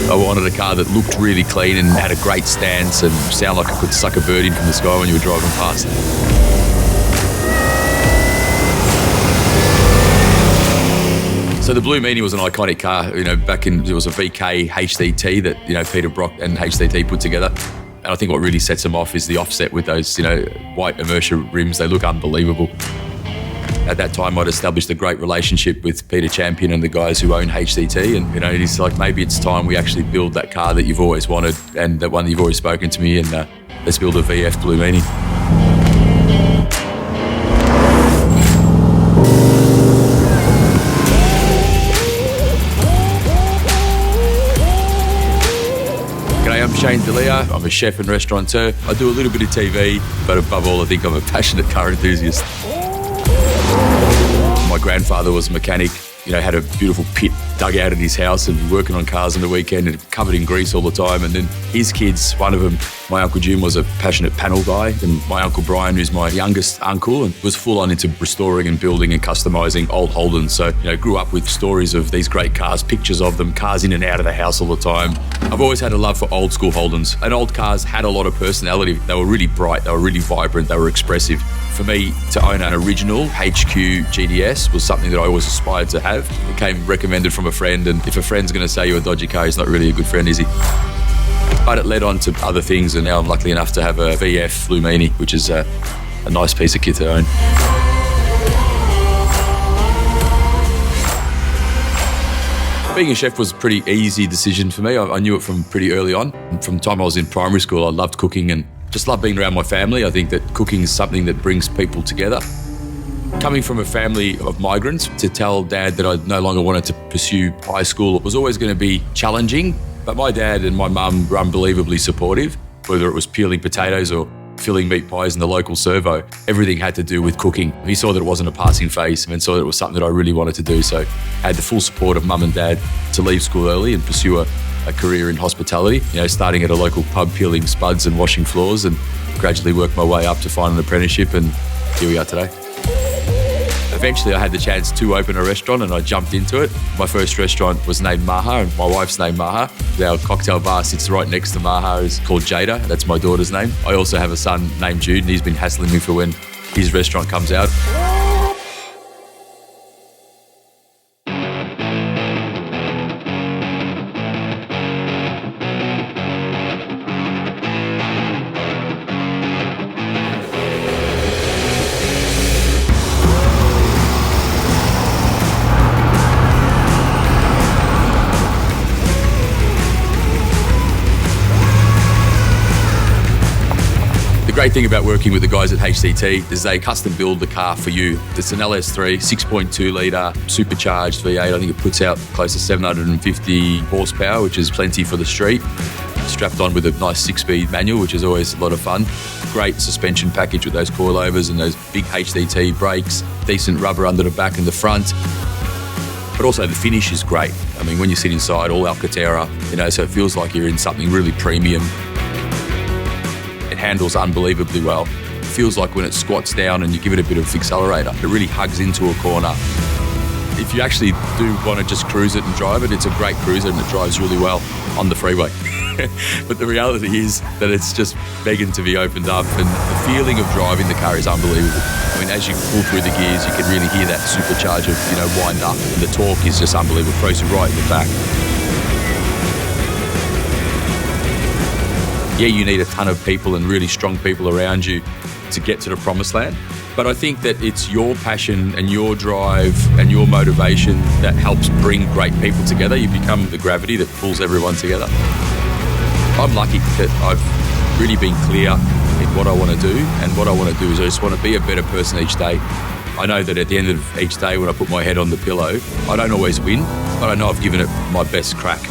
I wanted a car that looked really clean and had a great stance and sounded like it could suck a bird in from the sky when you were driving past. So the blue Meanie was an iconic car. Back in, it was a VK HDT that, Peter Brock and HDT put together. And I think what really sets them off is the offset with those, white Immersia rims. They look unbelievable. At that time, I'd established a great relationship with Peter Champion and the guys who own HDT. And, it's like, maybe it's time we actually build that car that you've always wanted and that one that you've always spoken to me, and let's build a VF blue Meanie. I'm Shane Delia. I'm a chef and restaurateur. I do a little bit of TV, but above all, I think I'm a passionate car enthusiast. My grandfather was a mechanic, had a beautiful pit dug out in his house and working on cars on the weekend and covered in grease all the time. And then his kids, one of them, my Uncle Jim, was a passionate panel guy. And my Uncle Brian, who's my youngest uncle, and was full on into restoring and building and customising old Holdens. So, grew up with stories of these great cars, pictures of them, cars in and out of the house all the time. I've always had a love for old school Holdens. And old cars had a lot of personality. They were really bright, they were really vibrant, they were expressive. For me, to own an original HQ GTS was something that I always aspired to have. It came recommended from a friend, and if a friend's going to sell you a dodgy car, he's not really a good friend, is he? But it led on to other things, and now I'm lucky enough to have a VF Blue Meanie, which is a nice piece of kit to own. Being a chef was a pretty easy decision for me. I knew it from pretty early on. From the time I was in primary school, I loved cooking and just love being around my family. I think that cooking is something that brings people together. Coming from a family of migrants, to tell Dad that I no longer wanted to pursue high school was always going to be challenging. But my dad and my mum were unbelievably supportive, whether it was peeling potatoes or filling meat pies in the local servo. Everything had to do with cooking. He saw that it wasn't a passing phase and saw that it was something that I really wanted to do. So I had the full support of Mum and Dad to leave school early and pursue a career in hospitality, starting at a local pub peeling spuds and washing floors, and gradually worked my way up to find an apprenticeship, and here we are today. Eventually I had the chance to open a restaurant and I jumped into it. My first restaurant was named Maha, and my wife's named Maha. Our cocktail bar sits right next to Maha. It's called Jada. That's my daughter's name. I also have a son named Jude, and he's been hassling me for when his restaurant comes out. The great thing about working with the guys at HCT is they custom build the car for you. It's an LS3 6.2 litre supercharged V8. I think it puts out close to 750 horsepower, which is plenty for the street. Strapped on with a nice 6-speed manual, which is always a lot of fun. Great suspension package with those coilovers and those big HDT brakes. Decent rubber under the back and the front. But also the finish is great. I mean, when you sit inside, all Alcantara, so it feels like you're in something really premium. It handles unbelievably well. It feels like when it squats down and you give it a bit of accelerator, it really hugs into a corner. If you actually do want to just cruise it and drive it, it's a great cruiser and it drives really well on the freeway. But the reality is that it's just begging to be opened up, and the feeling of driving the car is unbelievable. I mean, as you pull through the gears, you can really hear that supercharger, wind up, and the torque is just unbelievable. It throws you right in the back. Yeah, you need a ton of people and really strong people around you to get to the promised land. But I think that it's your passion and your drive and your motivation that helps bring great people together. You become the gravity that pulls everyone together. I'm lucky that I've really been clear in what I want to do, and what I want to do is I just want to be a better person each day. I know that at the end of each day when I put my head on the pillow, I don't always win, but I know I've given it my best crack.